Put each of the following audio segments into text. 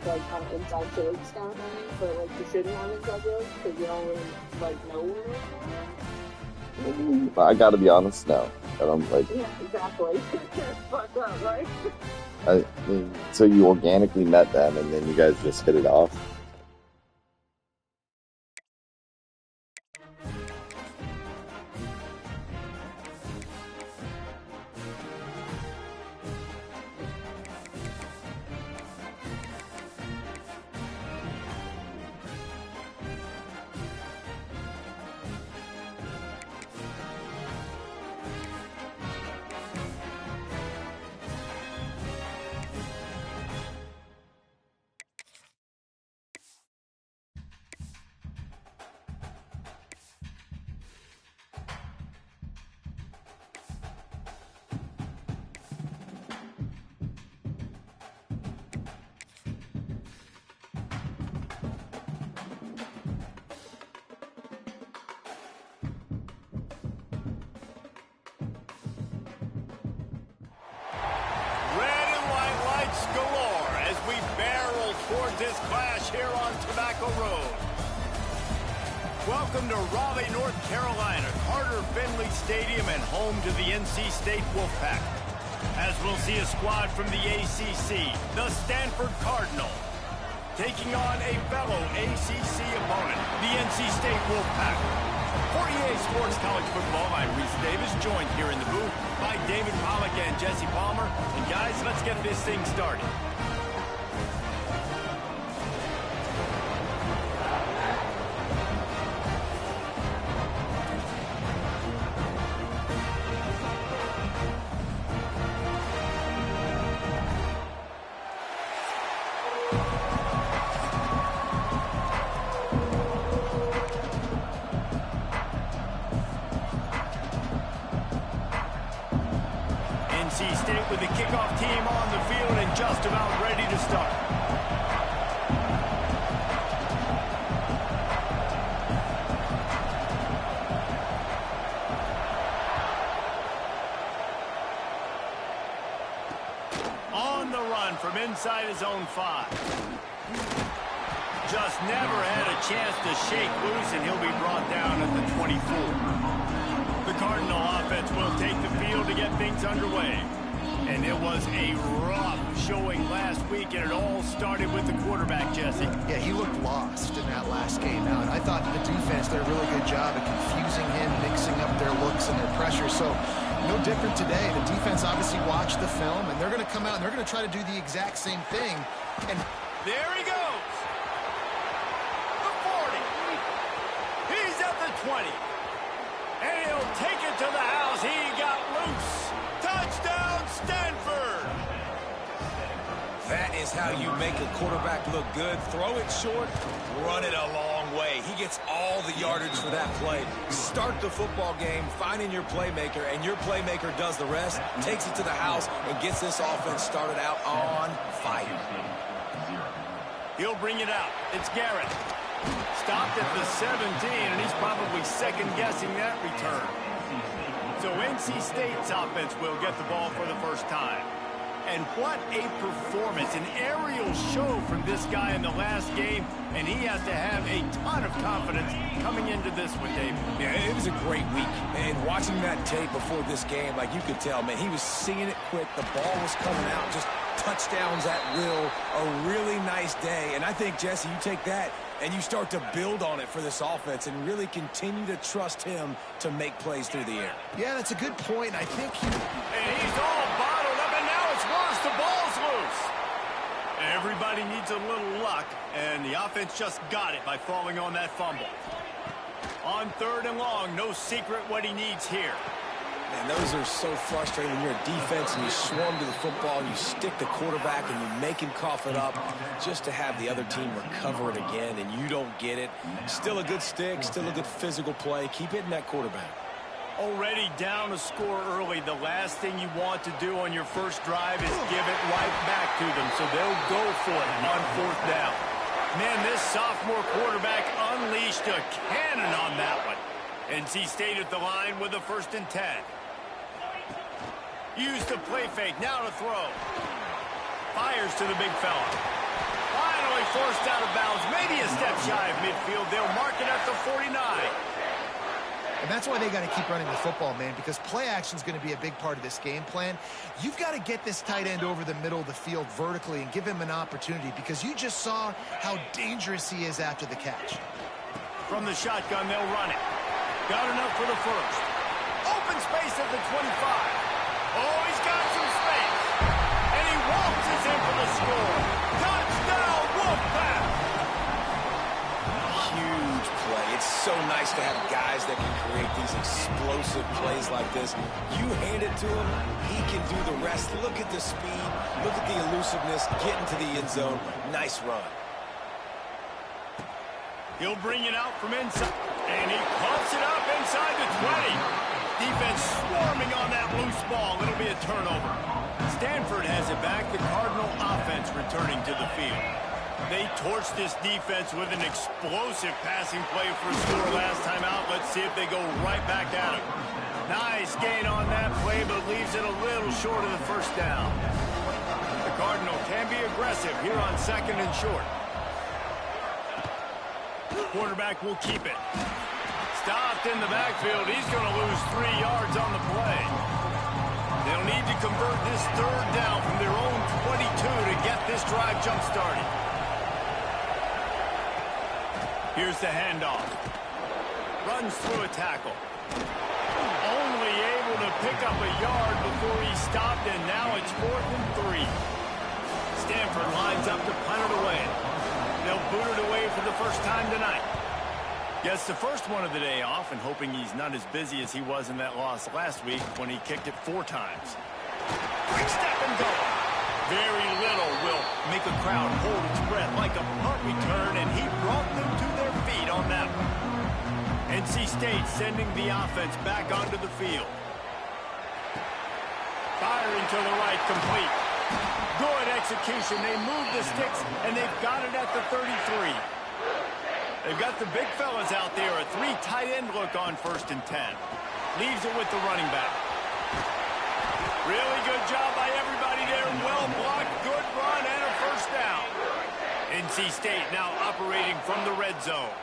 like, kind of inside jokes kind of thing, but, like, you shouldn't have inside jokes because you don't really, like, know where they're from. I gotta be honest now. And I'm like... Yeah, exactly. It's fucked up, right? I mean, so you organically met them, and then you guys just hit it off? This clash here on Tobacco Road. Welcome to Raleigh, North Carolina, Carter Finley Stadium, and home to the NC State Wolfpack. As we'll see a squad from the ACC, the Stanford Cardinal, taking on a fellow ACC opponent, the NC State Wolfpack. For EA Sports College Football, I'm Reese Davis, joined here in the booth by David Pollack and Jesse Palmer. And guys, let's get this thing started. NC State with the kickoff team on the field and just about ready to start. On the run from inside his own 5. Just never had a chance to shake loose, and he'll be brought down at the 24. The Cardinal offense will take the field to get things underway. And it was a rough showing last week, and it all started with the quarterback, Jesse. Yeah, he looked lost in that last game. Now, and I thought the defense did a really good job at confusing him, mixing up their looks and their pressure. So, no different today. The defense obviously watched the film, and they're going to come out and they're going to try to do the exact same thing. And there he goes. The 40. He's at the 20. And he'll take it to the house. He got loose. Touchdown, Stanford. That is how you make a quarterback look good. Throw it short, run it a long way. He gets all the yardage for that play. Start the football game, finding your playmaker, and your playmaker does the rest, takes it to the house, and gets this offense started out on fire. He'll bring it out. It's Garrett. Stopped at the 17, and he's probably second-guessing that return. So NC State's offense will get the ball for the first time. And what a performance, an aerial show from this guy in the last game, and he has to have a ton of confidence coming into this one, Dave. Yeah, it was a great week. And watching that tape before this game, like you could tell, man, he was seeing it quick. The ball was coming out, just touchdowns at will. A really nice day. And I think, Jesse, you take that and you start to build on it for this offense and really continue to trust him to make plays through the air. Yeah, that's a good point. I think and he's all bottled up, and now it's worse. The ball's loose. Everybody needs a little luck, and the offense just got it by falling on that fumble. On 3rd and long, no secret what he needs here. Man, those are so frustrating when you're a defense and you swarm to the football, and you stick the quarterback and you make him cough it up just to have the other team recover it again, and you don't get it. Still a good stick, still a good physical play. Keep hitting that quarterback. Already down a score early. The last thing you want to do on your first drive is give it right back to them, so they'll go for it on 4th down. Man, this sophomore quarterback unleashed a cannon on that one. NC State at the line with a 1st and 10. Use the play fake, now to throw. Fires to the big fella. Wide forced out of bounds, maybe a step shy of midfield. They'll mark it at the 49. And that's why they got to keep running the football, man, because play action is going to be a big part of this game plan. You've got to get this tight end over the middle of the field vertically and give him an opportunity, because you just saw how dangerous he is after the catch. From the shotgun, they'll run it. Got enough for the first. Open space at the 25. Oh, he's got some space. And he waltzes in for the score. Touchdown, Wolfpack! Huge play. It's so nice to have guys that can create these explosive plays like this. You hand it to him, he can do the rest. Look at the speed. Look at the elusiveness. Get into the end zone. Nice run. He'll bring it out from inside, and he pumps it up inside the 20. Defense swarming on that loose ball. It'll be a turnover. Stanford has it back. The Cardinal offense returning to the field. They torched this defense with an explosive passing play for a score last time out. Let's see if they go right back at him. Nice gain on that play, but leaves it a little short of the first down. The Cardinal can be aggressive here on 2nd and short. Quarterback will keep it. Stopped in the backfield. He's going to lose 3 yards on the play. They'll need to convert this 3rd down from their own 22 to get this drive jump-started. Here's the handoff. Runs through a tackle. Only able to pick up a yard before he stopped, and now it's 4th and 3. Stanford lines up to punt it away. They'll boot it away for the first time tonight. Gets the first one of the day off, and hoping he's not as busy as he was in that loss last week when he kicked it 4 times. Quick step and go. Very little will make a crowd hold its breath like a punt return, and he brought them to their feet on that one. NC State sending the offense back onto the field. Firing to the right, complete. Good execution. They move the sticks, and they've got it at the 33. They've got the big fellas out there. A 3 tight end look on 1st and 10. Leaves it with the running back. Really good job by everybody there. Well blocked, good run, and a first down. NC State now operating from the red zone.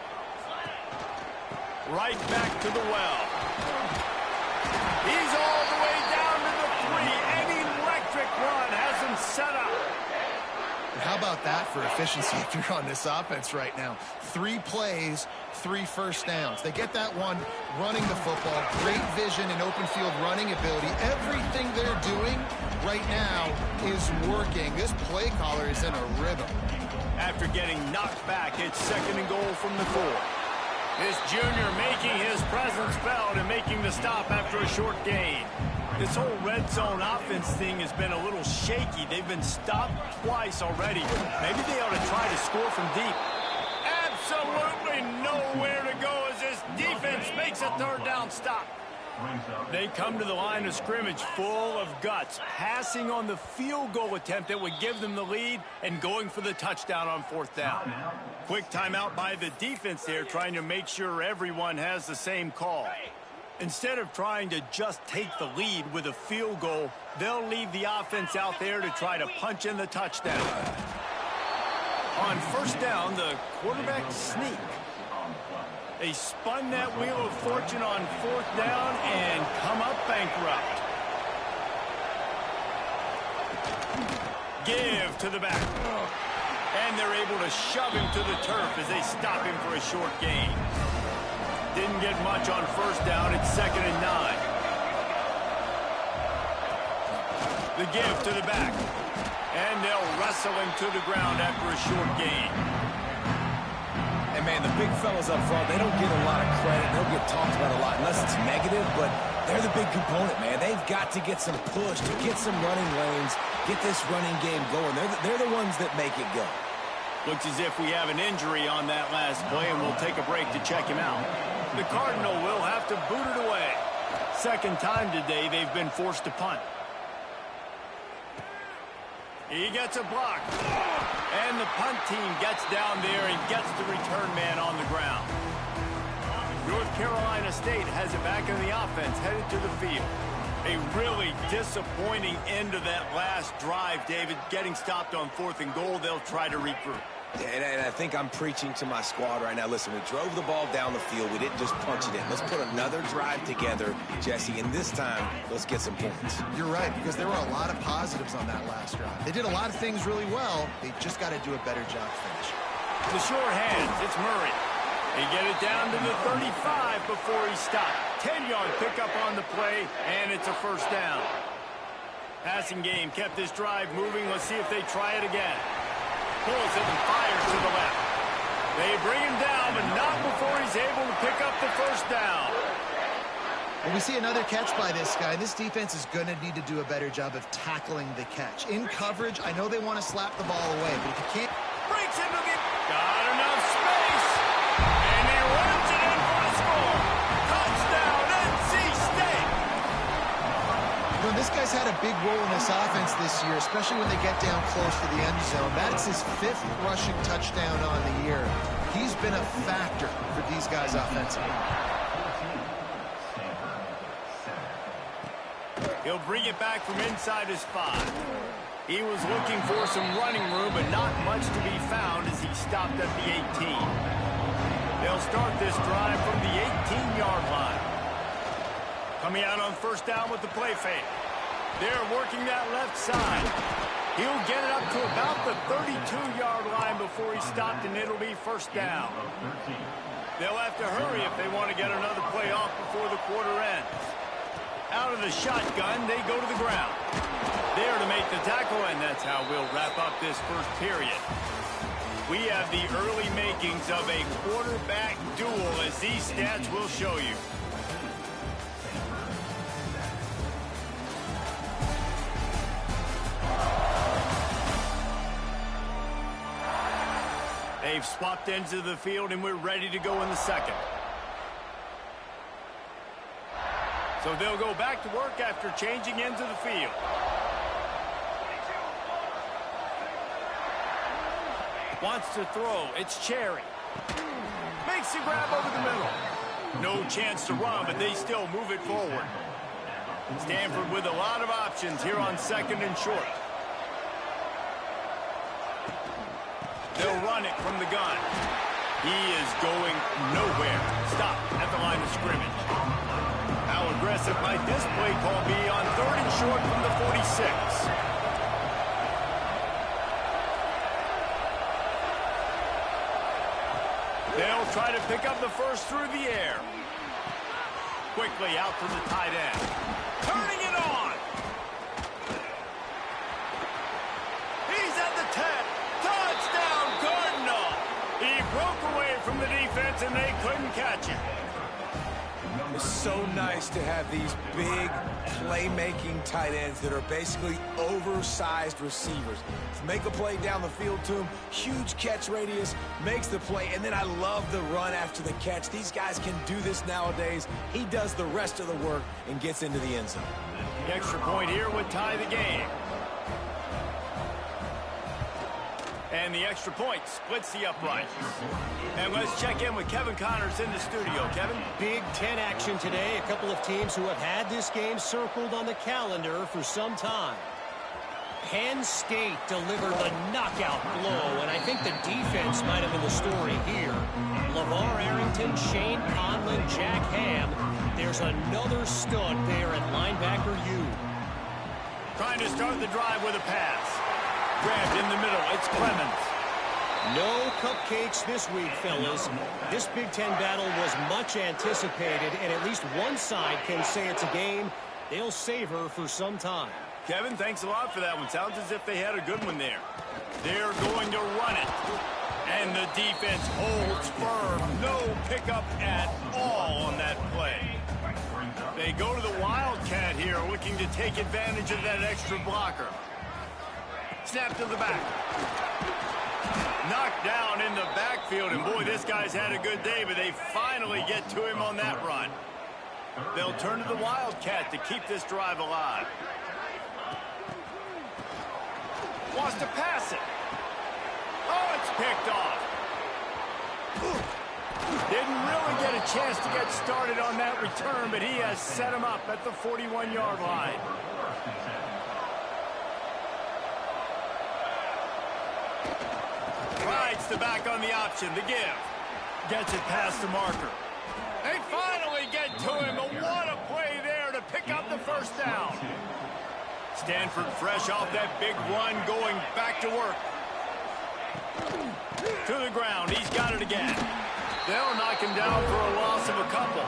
Right back to the well. He's all the way down to the 3. An electric run has him set up. How about that for efficiency if you're on this offense right now? 3 plays, 3 first downs. They get that one running the football, great vision and open field running ability. Everything they're doing right now is working. This play caller is in a rhythm. After getting knocked back, it's 2nd and goal from the 4. This junior making his presence felt and making the stop after a short gain. This whole red zone offense thing has been a little shaky. They've been stopped twice already. Maybe they ought to try to score from deep. Absolutely nowhere to go as this defense makes a 3rd down stop. They come to the line of scrimmage full of guts, passing on the field goal attempt that would give them the lead and going for the touchdown on 4th down. Quick timeout by the defense there, trying to make sure everyone has the same call. Instead of trying to just take the lead with a field goal, they'll leave the offense out there to try to punch in the touchdown. On 1st down, the quarterback sneak. They spun that wheel of fortune on 4th down and come up bankrupt. Give to the back. And they're able to shove him to the turf as they stop him for a short gain. Didn't get much on 1st down. It's 2nd and 9. The give to the back. And they'll wrestle him to the ground after a short gain. And, man, the big fellas up front, they don't get a lot of credit. They'll get talked about a lot unless it's negative, but they're the big component, man. They've got to get some push, to get some running lanes, get this running game going. They're the ones that make it go. Looks as if we have an injury on that last play, and we'll take a break to check him out. The Cardinal will have to boot it away. 2nd time today they've been forced to punt. He gets a block. And the punt team gets down there and gets the return man on the ground. North Carolina State has it back in the offense, headed to the field. A really disappointing end of that last drive, David. Getting stopped on 4th and goal, they'll try to regroup. And I think I'm preaching to my squad right now. Listen, we drove the ball down the field. We didn't just punch it in. Let's put another drive together, Jesse, and this time, let's get some points. You're right, because there were a lot of positives on that last drive. They did a lot of things really well. They just got to do a better job finishing. The short hands, it's Murray. He get it down to the 35 before he stopped. 10-yard pickup on the play, and it's a first down. Passing game kept this drive moving. Let's see if they try it again. Pulls it and fires to the left. They bring him down, but not before he's able to pick up the first down. And we see another catch by this guy. This defense is going to need to do a better job of tackling the catch. In coverage, I know they want to slap the ball away, but if you can't... Breaks him to get... Got enough space. And he runs it in for the score. Touchdown, NC State. You know, this guy's had a big role in this offense this year, especially when they get down close to the end zone. That's his 5th rushing touchdown on the year. He's been a factor for these guys offensively. He'll bring it back from inside his 5. He was looking for some running room, but not much to be found as he stopped at the 18. They'll start this drive from the 18-yard line. Coming out on first down with the play fake. They're working that left side. He'll get it up to about the 32-yard line before he stopped, and it'll be first down. They'll have to hurry if they want to get another play off before the quarter ends. Out of the shotgun, they go to the ground. There to make the tackle, and that's how we'll wrap up this first period. We have the early makings of a quarterback duel, as these stats will show you. They've swapped ends of the field, and we're ready to go in the second. So they'll go back to work after changing ends of the field. Wants to throw. It's Cherry. Makes the grab over the middle. No chance to run, but they still move it forward. Stanford with a lot of options here on second and short. They'll run it from the gun. He is going nowhere. Stop at the line of scrimmage. How aggressive might this play call be on 3rd and short from the 46? They'll try to pick up the first through the air. Quickly out to the tight end. Turning it on. He's at the 10. Touchdown, Cardinal. He broke away from the defense, and they couldn't catch him. It's so nice to have these big playmaking tight ends that are basically oversized receivers. To make a play down the field to him, huge catch radius, makes the play, and then I love the run after the catch. These guys can do this nowadays. He does the rest of the work and gets into the end zone. The extra point here would tie the game. And the extra point splits the uprights. And let's check in with Kevin Connors in the studio. Kevin? Big Ten action today. A couple of teams who have had this game circled on the calendar for some time. Penn State delivered the knockout blow, and I think the defense might have been the story here. LeVar Arrington, Shane Conlon, Jack Ham. There's another stud there at linebacker U. Trying to start the drive with a pass. Grabbed in the middle. It's Clemens. No cupcakes this week, fellas. This Big Ten battle was much anticipated, and at least one side can say it's a game they'll savor for some time. Kevin, thanks a lot for that one. Sounds as if they had a good one there. They're going to run it. And the defense holds firm. No pickup at all on that play. They go to the Wildcat here, looking to take advantage of that extra blocker. Snap to the back. Knocked down in the backfield, and boy, this guy's had a good day, but they finally get to him on that run. They'll turn to the Wildcat to keep this drive alive. Wants to pass it. Oh, it's picked off. Didn't really get a chance to get started on that return, but he has set him up at the 41-yard line. Rides the back on the option. The give. Gets it past the marker. They finally get to him, but what a play there to pick up the first down. Stanford fresh off that big run, going back to work. To the ground. He's got it again. They'll knock him down for a loss of a couple.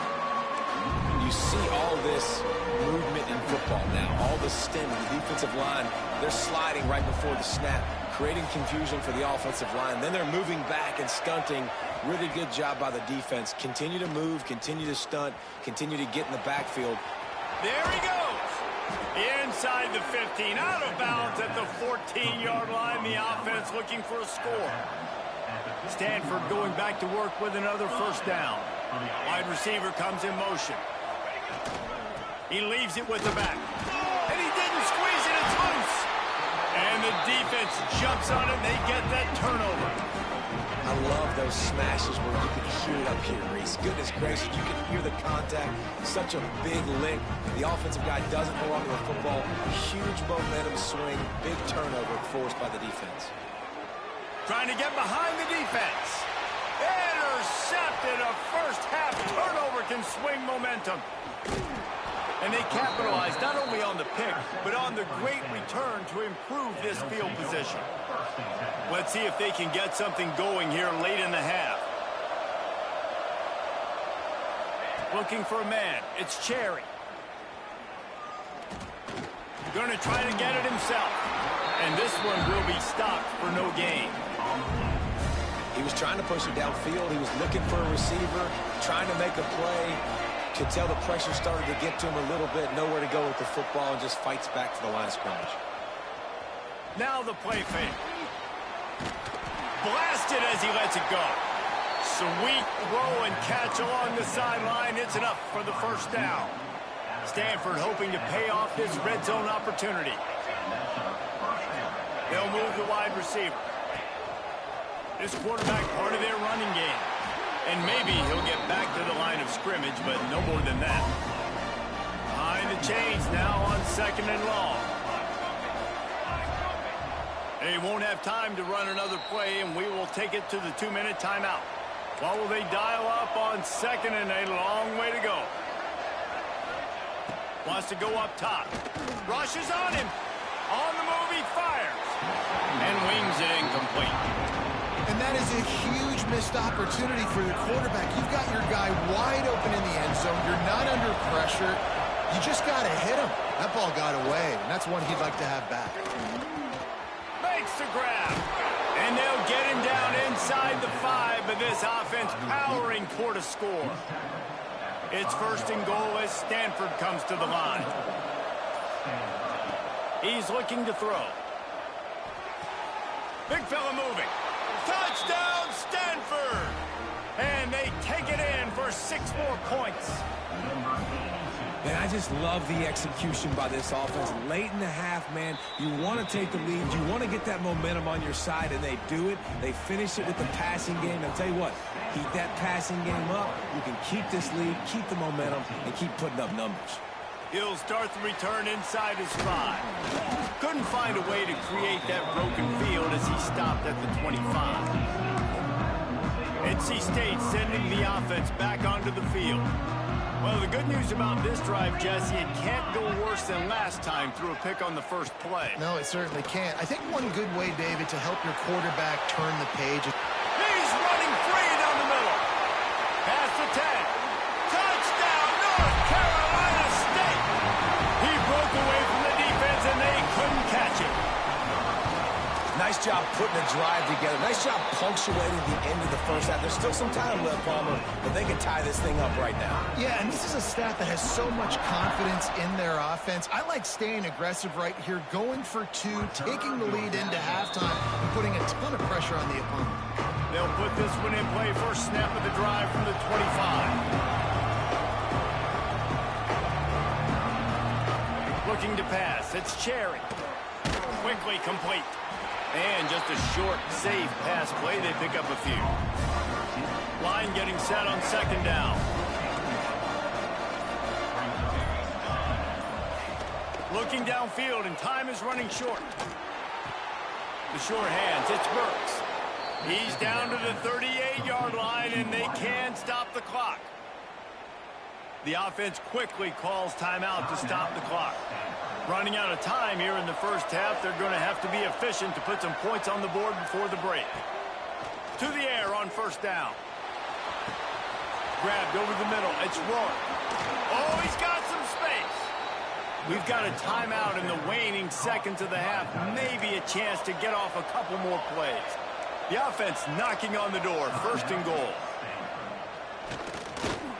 You see all this movement in football now. All the stem, the defensive line, they're sliding right before the snap, creating confusion for the offensive line. Then they're moving back and stunting. Really good job by the defense. Continue to move, continue to stunt, continue to get in the backfield. There he goes. Inside the 15, out of bounds at the 14-yard line. The offense looking for a score. Stanford going back to work with another first down. Wide receiver comes in motion. He leaves it with the back. And he didn't squeeze it, it's loose. And the defense jumps on it, and they get that turnover. I love those smashes where you can hear it up here, Reese. Goodness gracious, you can hear the contact. Such a big lick. The offensive guy doesn't hold on to the football. Huge momentum swing. Big turnover forced by the defense. Trying to get behind the defense. Intercepted. A first half turnover can swing momentum. And they capitalized not only on the pick, but on the great return to improve this field position. Let's see if they can get something going here late in the half. Looking for a man. It's Cherry. Going to try to get it himself. And this one will be stopped for no gain. He was trying to push it downfield. He was looking for a receiver, trying to make a play. Could tell the pressure started to get to him a little bit. Nowhere to go with the football, and just fights back to the line of scrimmage. Now the play fake. Blasted as he lets it go. Sweet throw and catch along the sideline. It's enough for the first down. Stanford hoping to pay off this red zone opportunity. They'll move the wide receiver. This quarterback part of their running game. And maybe he'll get back to the line of scrimmage, but no more than that. Behind the chains now on 2nd and long. They won't have time to run another play, and we will take it to the 2-minute timeout. What will they dial up on 2nd and a long way to go? Wants to go up top. Rushes on him. On the move, he fires. And wings it incomplete. And that is a huge missed opportunity for the quarterback. You've got your guy wide open in the end zone. You're not under pressure. You just got to hit him. That ball got away, and that's one he'd like to have back. Makes the grab. And they'll get him down inside the 5, but this offense powering toward a score. It's 1st and goal as Stanford comes to the line. He's looking to throw. Big fella moving. Touchdown, Stanford! And they take it in for 6 more points. Man, I just love the execution by this offense. Late in the half, man, you want to take the lead. You want to get that momentum on your side, and they do it. They finish it with the passing game. I'll tell you what, keep that passing game up. You can keep this lead, keep the momentum, and keep putting up numbers. He'll start the return inside his 5. Couldn't find a way to create that broken field as he stopped at the 25. NC State sending the offense back onto the field. Well, the good news about this drive, Jesse, it can't go worse than last time through a pick on the first play. No, it certainly can't. I think one good way, David, to help your quarterback turn the page. He's running free down the middle. Past the 10. Touchdown, North Carolina State. He broke away from the defense, and they couldn't catch it. Nice job putting a drive together. Nice job punctuating the end of the first half. There's still some time left, Palmer, but they can tie this thing up right now. Yeah, and this is a staff that has so much confidence in their offense. I like staying aggressive right here, going for 2, taking the lead into halftime, and putting a ton of pressure on the opponent. They'll put this one in play. First snap of the drive from the 25. Looking to pass. It's Cherry. Quickly complete. And just a short, safe pass play. They pick up a few. Line getting set on 2nd down. Looking downfield, and time is running short. The short hands, it's Burks. He's down to the 38-yard line, and they can stop the clock. The offense quickly calls timeout to stop the clock. Running out of time here in the first half, they're going to have to be efficient to put some points on the board before the break. To the air on first down. Grabbed over the middle. It's Rourke. Oh, he's got some space. We've got a timeout in the waning seconds of the half. Maybe a chance to get off a couple more plays. The offense knocking on the door. First and goal.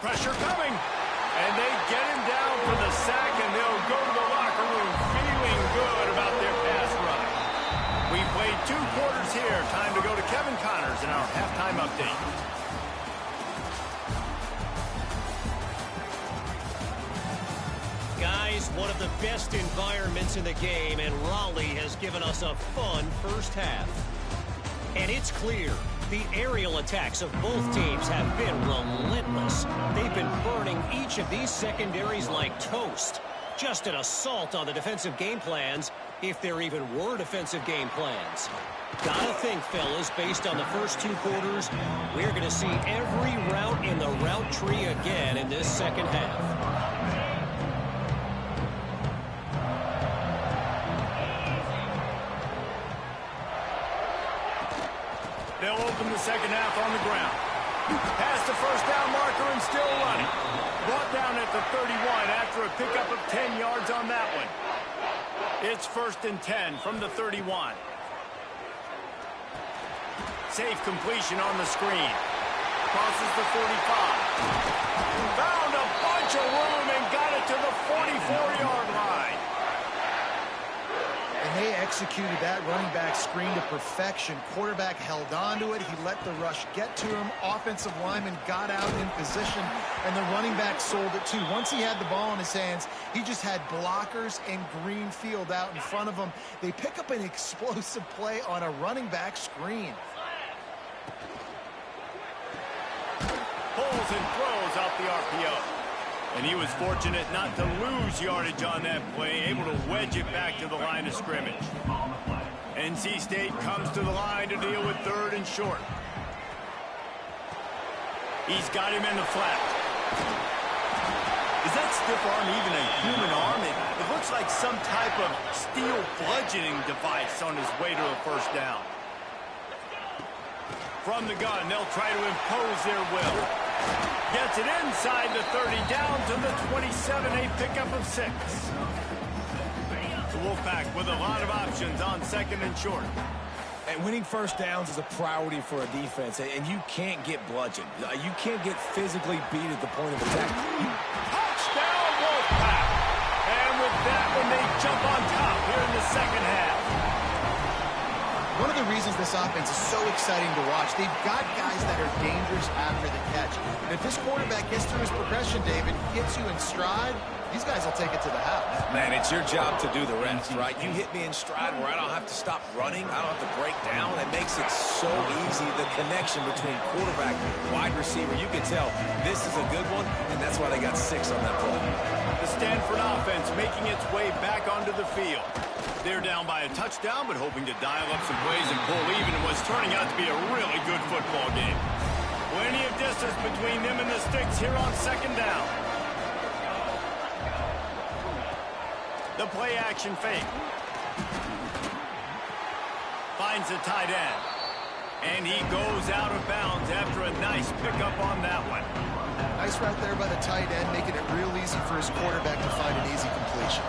Pressure coming. And they get him down for the sack, and they'll go to the locker room feeling good about their pass rush. We played 2 quarters here. Time to go to Kevin Connors in our halftime update. Guys, one of the best environments in the game, and Raleigh has given us a fun first half. And it's clear, the aerial attacks of both teams have been relentless. They've been burning each of these secondaries like toast. Just an assault on the defensive game plans, if there even were defensive game plans. Gotta think, fellas, based on the first 2 quarters, we're going to see every route in the route tree again in this second half. They'll open the second half on the ground. Past the first down marker and still running. Brought down at the 31 after a pickup of 10 yards on that one. It's 1st and 10 from the 31. Safe completion on the screen. Crosses the 45. Found a bunch of room and got it to the 44-yard line. And they executed that running back screen to perfection. Quarterback held on to it. He let the rush get to him. Offensive lineman got out in position, and the running back sold it too. Once he had the ball in his hands, he just had blockers and green field out in front of him. They pick up an explosive play on a running back screen. Pulls and throws out the RPO. And he was fortunate not to lose yardage on that play, able to wedge it back to the line of scrimmage. NC State comes to the line to deal with 3rd and short. He's got him in the flat. Is that stiff arm even a human arm? It looks like some type of steel bludgeoning device on his way to a first down. From the gun, they'll try to impose their will. Gets it inside the 30, down to the 27, a pickup of 6. The Wolfpack with a lot of options on 2nd and short. And winning first downs is a priority for a defense, and you can't get bludgeoned. You can't get physically beat at the point of attack. Touchdown, Wolfpack! And with that one, they jump on top here in the second half. One of the reasons this offense is so exciting to watch, they've got guys that are dangerous after the catch. And if this quarterback gets through his progression, David, gets you in stride, these guys will take it to the house. Man, it's your job to do the rest, right? You hit me in stride where I don't have to stop running. I don't have to break down. It makes it so easy, the connection between quarterback and wide receiver. You can tell this is a good one, and that's why they got 6 on that play. The Stanford offense making its way back onto the field. They're down by a touchdown, but hoping to dial up some plays and pull even in what's turning out to be a really good football game. Plenty of distance between them and the sticks here on 2nd down. The play action fake. Finds the tight end. And he goes out of bounds after a nice pickup on that one. Nice route there by the tight end, making it real easy for his quarterback to find an easy completion.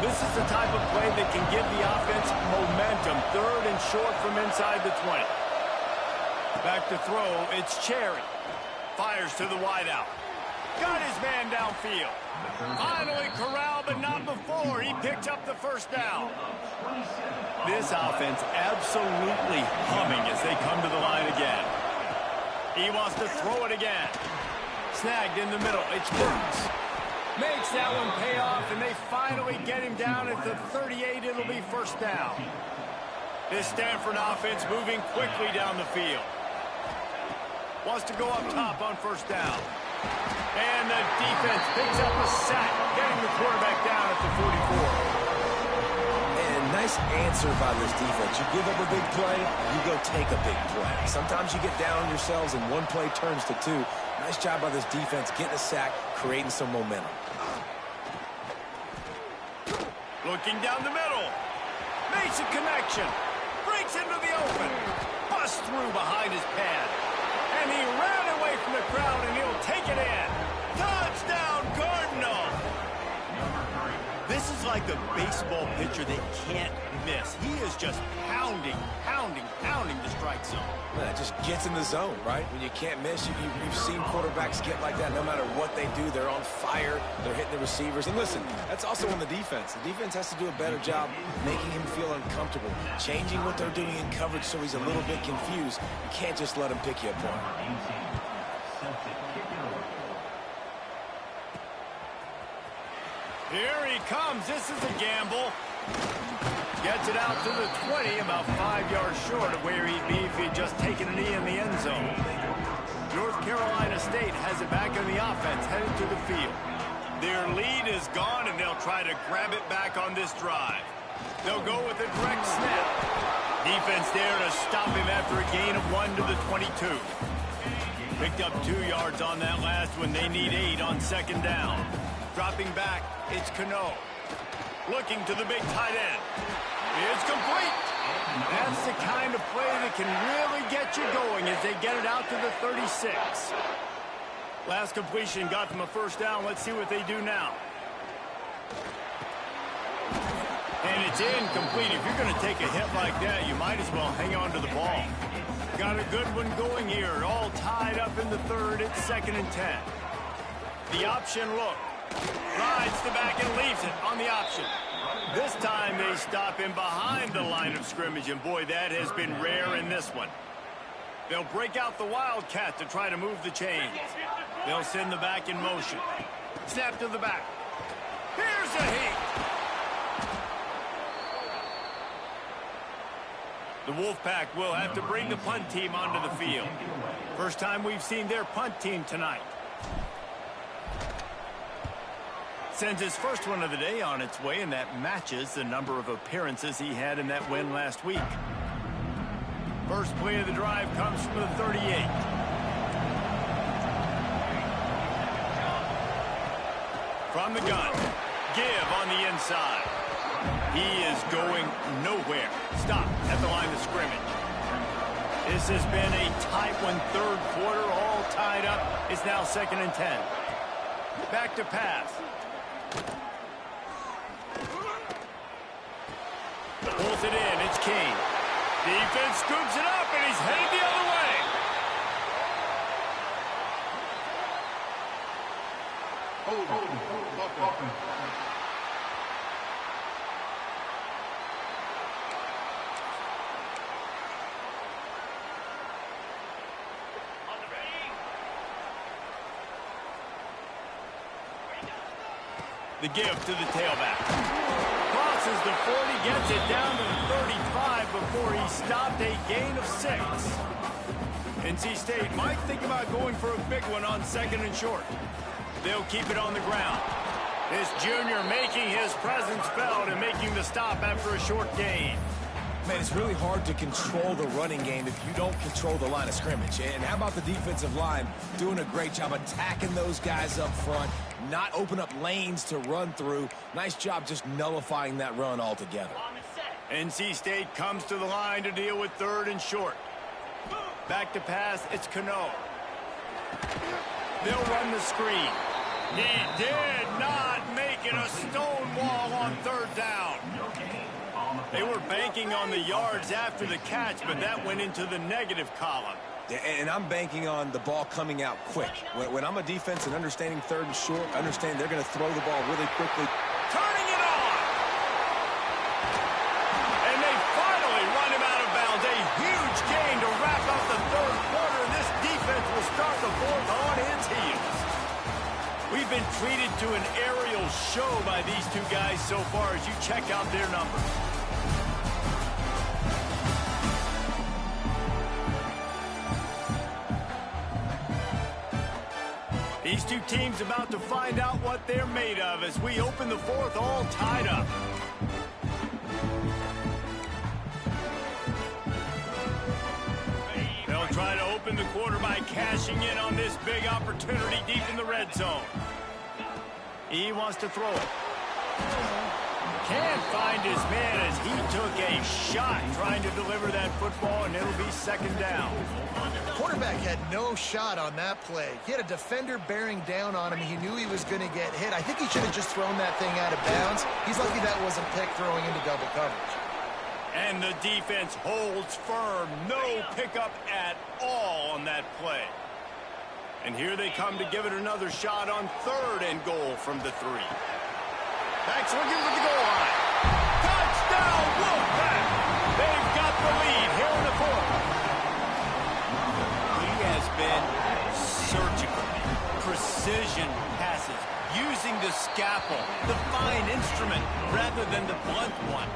This is the type of play that can give the offense momentum. 3rd and short from inside the 20. Back to throw, it's Cherry. Fires to the wideout. Got his man downfield. Finally corralled, but not before. He picked up the first down. This offense absolutely humming as they come to the line again. He wants to throw it again. Snagged in the middle. It's Brooks. Makes that one pay off, and they finally get him down at the 38. It'll be first down. This Stanford offense moving quickly down the field. Wants to go up top on first down. And the defense picks up a sack, getting the quarterback down at the 44. And nice nice answer by this defense. You give up a big play, you go take a big play. Sometimes you get down on yourselves and one play turns to two. Nice job by this defense getting a sack, creating some momentum. Looking down the middle. Makes a connection. Breaks into the open. Busts through behind his pad. And he ran away from the crowd, and he'll take it in. Touchdown, Cardinal! This is like a baseball pitcher they can't miss. He is just pounding the strike zone. Well, it just gets in the zone, right? When you can't miss, you've seen quarterbacks get like that. No matter what they do, they're on fire. They're hitting the receivers. And listen, that's also on the defense. The defense has to do a better job making him feel uncomfortable, changing what they're doing in coverage so he's a little bit confused. You can't just let him pick you apart. Here he comes. This is a gamble. Gets it out to the 20, about 5 yards short of where he'd be if he'd just taken a knee in the end zone. North Carolina State has it back in the offense, headed to the field. Their lead is gone, and they'll try to grab it back on this drive. They'll go with a direct snap. Defense there to stop him after a gain of 1 to the 22. Picked up 2 yards on that last one. They need 8 on second down. Dropping back, it's Cano. Looking to the big tight end. It's complete. That's the kind of play that can really get you going as they get it out to the 36. Last completion got them a first down. Let's see what they do now. And it's incomplete. If you're going to take a hit like that, you might as well hang on to the ball. Got a good one going here. All tied up in the third. It's 2nd and 10. The option look. Rides the back and leaves it on the option. This time they stop him behind the line of scrimmage, and boy, that has been rare in this one. They'll break out the Wildcat to try to move the chains. They'll send the back in motion. Snap to the back. Here's a heat. The Wolfpack will have to bring the punt team onto the field. First time we've seen their punt team tonight. Sends his first one of the day on its way, and that matches the number of appearances he had in that win last week. First play of the drive comes from the 38. From the gun, give on the inside. He is going nowhere. Stop at the line of scrimmage. This has been a tight one, third quarter, all tied up. It's now 2nd and 10. Back to pass. Pulls it in. It's King. Defense scoops it up, and he's headed the other way. The give to the tailback. Crosses the 40, gets it down to the 35 before he stopped, a gain of 6. NC State might think about going for a big one on 2nd and short. They'll keep it on the ground. This junior making his presence felt and making the stop after a short gain. Man, it's really hard to control the running game if you don't control the line of scrimmage. And how about the defensive line doing a great job attacking those guys up front, not open up lanes to run through. Nice job just nullifying that run altogether. NC State comes to the line to deal with 3rd and short. Back to pass, it's Cano. They'll run the screen. He did not make it a stone wall on 3rd down. They were banking on the yards after the catch, but that went into the negative column. And I'm banking on the ball coming out quick. When I'm a defense and understanding 3rd and short, understand they're going to throw the ball really quickly. Turning it on! And they finally run him out of bounds. A huge gain to wrap up the 3rd quarter, and this defense will start the 4th on its heels. We've been treated to an aerial show by these two guys so far as you check out their numbers. These two teams about to find out what they're made of as we open the 4th, all tied up. open the quarter by cashing in on this big opportunity deep in the red zone. He wants to throw it. Can't find his man as he took a shot trying to deliver that football, and it'll be second down. The quarterback had no shot on that play. He had a defender bearing down on him. He knew he was going to get hit. I think he should have just thrown that thing out of bounds. He's lucky that wasn't picked throwing into double coverage. And the defense holds firm. No pickup at all on that play. And here they come to give it another shot on 3rd and goal from the 3. Backs looking for the goal line. Touchdown, Wolfpack! They've got the lead here in the 4th. He has been surgical. Precision passes. Using the scalpel, the fine instrument, rather than the blunt one.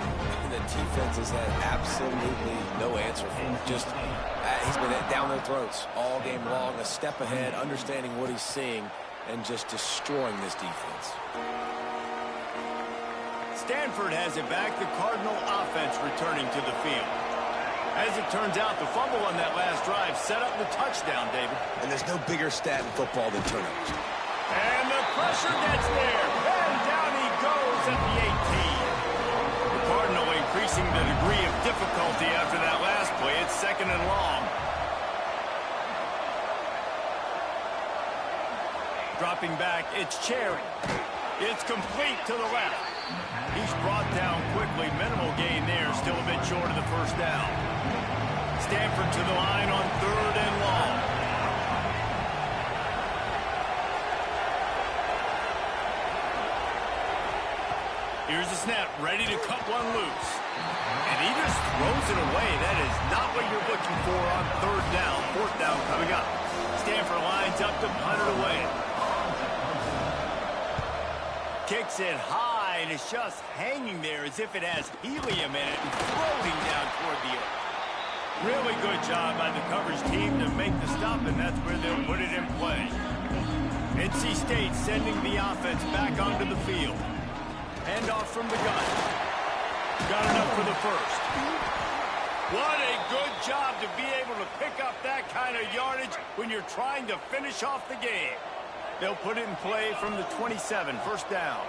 And the defense has had absolutely no answer for him. Just, he's been down their throats all game long, a step ahead, understanding what he's seeing, and just destroying this defense. Stanford has it back, the Cardinal offense returning to the field. As it turns out, the fumble on that last drive set up the touchdown, David. And there's no bigger stat in football than turnovers. And the pressure gets there, and down he goes at the 18. The Cardinal increasing the degree of difficulty after that last play. It's 2nd and long. Dropping back, it's Cherry. It's complete to the left. He's brought down quickly. Minimal gain there. Still a bit short of the first down. Stanford to the line on 3rd and long. Here's the snap. Ready to cut one loose. And he just throws it away. That is not what you're looking for on 3rd down. 4th down coming up. Stanford lines up to punt it away. Kicks it high, and it's just hanging there as if it has helium in it and floating down toward the earth. Really good job by the coverage team to make the stop, and that's where they'll put it in play. NC State sending the offense back onto the field. Handoff from the gun. Got enough for the first. What a good job to be able to pick up that kind of yardage when you're trying to finish off the game. They'll put it in play from the 27, 1st down.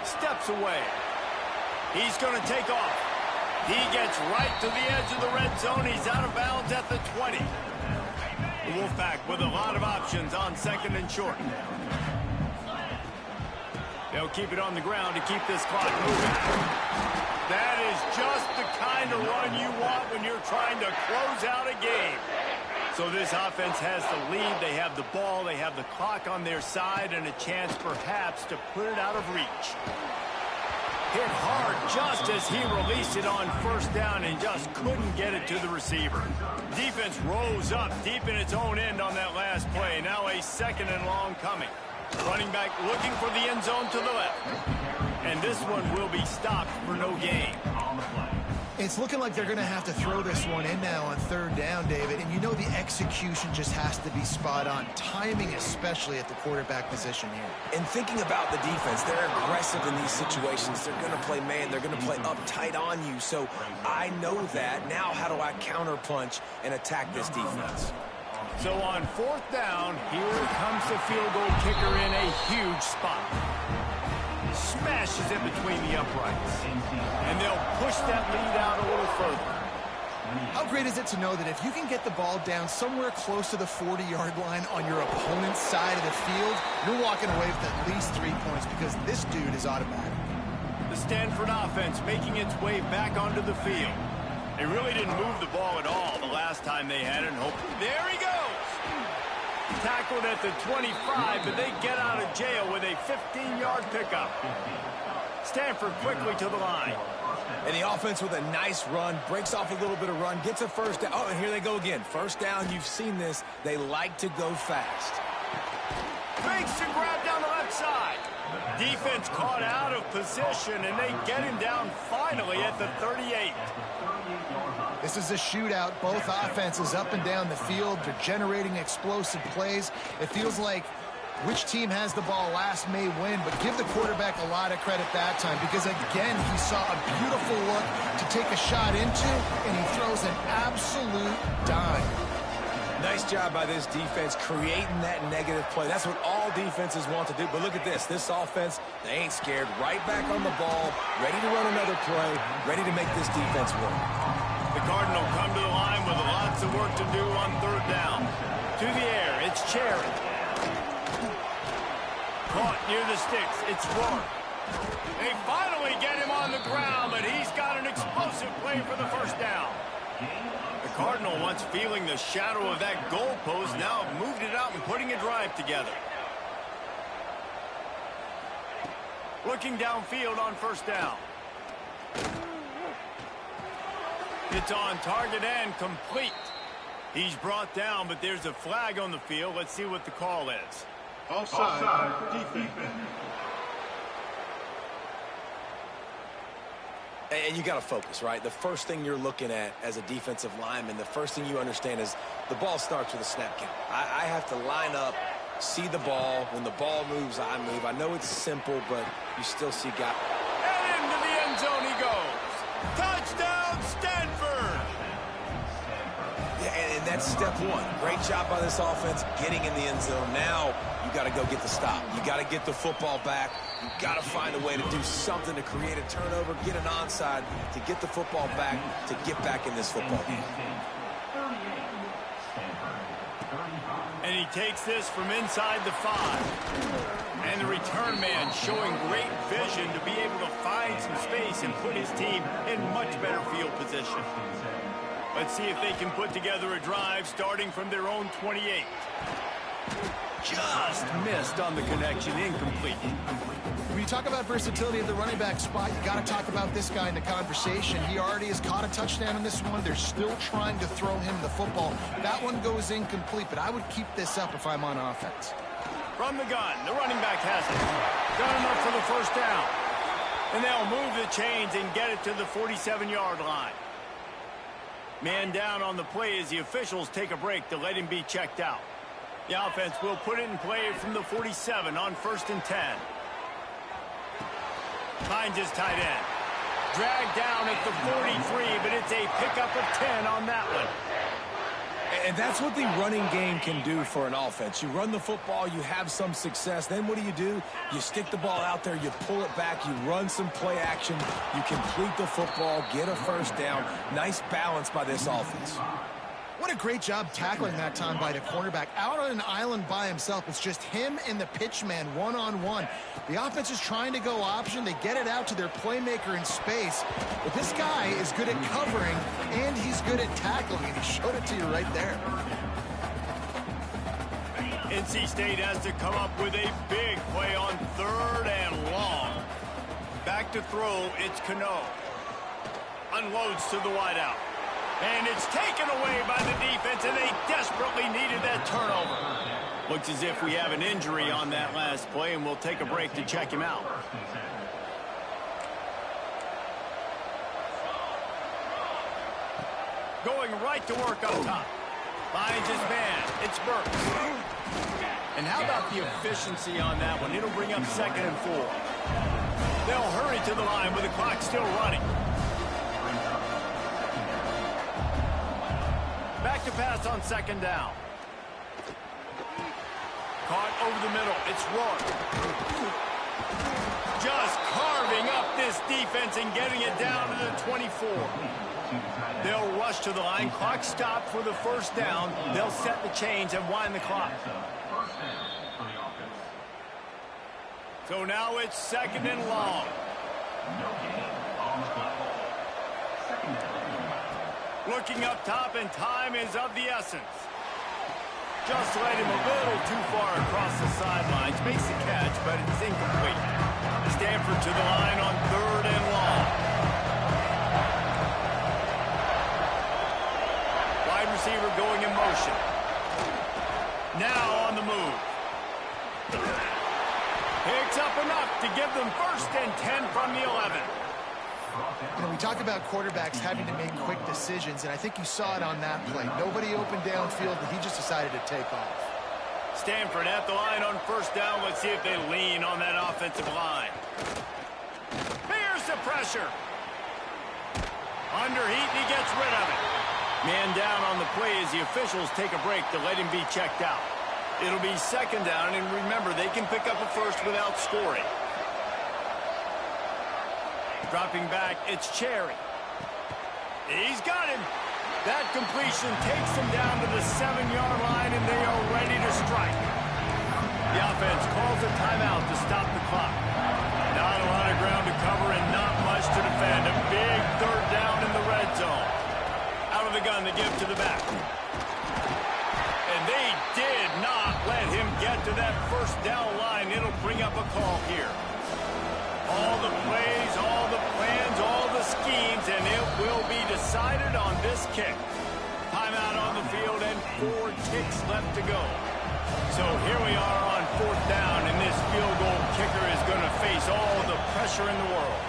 Steps away. He's going to take off. He gets right to the edge of the red zone. He's out of bounds at the 20. The Wolfpack with a lot of options on 2nd and short. They'll keep it on the ground to keep this clock moving. That is just the kind of run you want when you're trying to close out a game. So this offense has the lead. They have the ball. They have the clock on their side and a chance perhaps to put it out of reach. Hit hard just as he released it on 1st down and just couldn't get it to the receiver. Defense rose up deep in its own end on that last play. Now a 2nd and long coming. Running back looking for the end zone to the left. And this one will be stopped for no gain. It's looking like they're going to have to throw this one in now on 3rd down, David. And you know the execution just has to be spot on. Timing especially at the quarterback position here. And thinking about the defense, they're aggressive in these situations. They're going to play man. They're going to play uptight on you. So I know that. Now how do I counterpunch and attack this defense? So on 4th down, here comes the field goal kicker in a huge spot. Smashes it between the uprights. And they'll push that lead out a little further. How great is it to know that if you can get the ball down somewhere close to the 40-yard line on your opponent's side of the field, you're walking away with at least 3 points because this dude is automatic. The Stanford offense making its way back onto the field. They really didn't move the ball at all the last time they had it. And hopefully, there he goes. Tackled at the 25, but they get out of jail with a 15-yard pickup. Stanford quickly to the line. And the offense with a nice run, breaks off a little bit of run, gets a 1st down. Oh, and here they go again. 1st down, you've seen this. They like to go fast. Makes the grab down the left side. Defense caught out of position, and they get him down finally at the 38. This is a shootout. Both offenses up and down the field. They're generating explosive plays. It feels like which team has the ball last may win, but give the quarterback a lot of credit that time because, again, he saw a beautiful look to take a shot into, and he throws an absolute dime. Nice job by this defense creating that negative play. That's what all defenses want to do. But look at this. This offense, they ain't scared. Right back on the ball, ready to run another play, ready to make this defense work. The Cardinal come to the line with lots of work to do on third down. To the air, it's Cherry. Caught near the sticks, it's Rourke. They finally get him on the ground, but he's got an explosive play for the first down. The Cardinal, once feeling the shadow of that goalpost, now have moved it out and putting a drive together. Looking downfield on first down. It's on target and complete. He's brought down, but there's a flag on the field. Let's see what the call is. Offside, defense. And you got to focus, right? The first thing you're looking at as a defensive lineman, the first thing you understand is the ball starts with a snap count. I have to line up, see the ball. When the ball moves, I move. I know it's simple, but you still see guys. And into the end zone he goes. Touchdown, Stanford! Yeah, and that's step one. Great job by this offense getting in the end zone. Now you got to go get the stop. You got to get the football back. You got to find a way to do something to create a turnover, get an onside, to get the football back, to get back in this football game. And he takes this from inside the 5. And the return man showing great vision to be able to find some space and put his team in much better field position. Let's see if they can put together a drive starting from their own 28. Just missed on the connection, incomplete. When you talk about versatility of the running back spot, you got to talk about this guy in the conversation. He already has caught a touchdown in this one. They're still trying to throw him the football. That one goes incomplete, but I would keep this up if I'm on offense. From the gun, the running back has it. Got enough for the first down. And they'll move the chains and get it to the 47-yard line. Man down on the play as the officials take a break to let him be checked out. The offense will put it in play from the 47 on 1st and 10. Finds his tight end. Dragged down at the 43, but it's a pickup of 10 on that one. And that's what the running game can do for an offense. You run the football, you have some success. Then what do? You stick the ball out there, you pull it back, you run some play action, you complete the football, get a first down. Nice balance by this offense. What a great job tackling that time by the cornerback. Out on an island by himself. It's just him and the pitch man one-on-one. The offense is trying to go option. They get it out to their playmaker in space. But this guy is good at covering, and he's good at tackling, and he showed it to you right there. NC State has to come up with a big play on 3rd and long. Back to throw, it's Cano. Unloads to the wideout. And it's taken away by the defense, and they desperately needed that turnover. Looks as if we have an injury on that last play, and we'll take a break to check him out. Going right to work up top. Finds his man. It's Burks. And how about the efficiency on that one? It'll bring up 2nd and 4. They'll hurry to the line with the clock still running. Back to pass on 2nd down. Caught over the middle. It's Rourke. Just carving up this defense and getting it down to the 24. They'll rush to the line. Clock stopped for the first down. They'll set the chains and wind the clock. So now it's 2nd and long. Looking up top, and time is of the essence. Just led him a little too far across the sidelines. Makes the catch, but it's incomplete. Stanford to the line on 3rd and long. Wide receiver going in motion. Now on the move. Picks up enough to give them 1st and 10 from the 11. You know, we talk about quarterbacks having to make quick decisions, and I think you saw it on that play. Nobody opened downfield, but he just decided to take off. Stanford at the line on 1st down. Let's see if they lean on that offensive line. Here's the pressure. Under heat, and he gets rid of it. Man down on the play as the officials take a break to let him be checked out. It'll be second down, and remember, they can pick up a first without scoring. Dropping back, it's Cherry. He's got him. That completion takes them down to the 7-yard line, and they are ready to strike. The offense calls a timeout to stop the clock. Not a lot of ground to cover and not much to defend. A big third down in the red zone. Out of the gun, they give to the back. And they did not let him get to that first down line. It'll bring up a call here. All the plays, all the plans, all the schemes, and it will be decided on this kick. Timeout on the field and 4 ticks left to go. So here we are on 4th down, and this field goal kicker is going to face all the pressure in the world.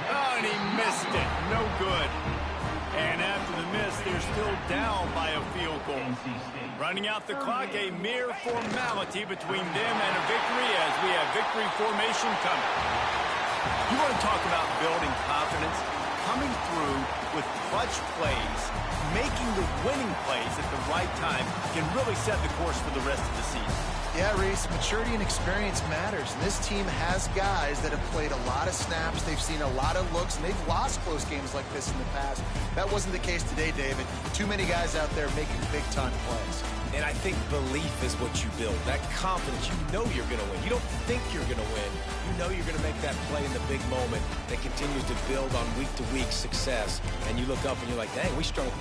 Oh, and he missed it. No good. And after the miss, they're still down by a field goal. Running out the clock, a mere formality between them and a victory as we have victory formation coming. You want to talk about building confidence? Coming through with clutch plays, making the winning plays at the right time can really set the course for the rest of the season. Yeah, Reese, maturity and experience matters. And this team has guys that have played a lot of snaps. They've seen a lot of looks, and they've lost close games like this in the past. That wasn't the case today, David. Too many guys out there making big-time plays. And I think belief is what you build. That confidence, you know you're going to win. You don't think you're going to win. You know you're going to make that play in the big moment that continues to build on week-to-week success. And you look up and you're like, dang, we strung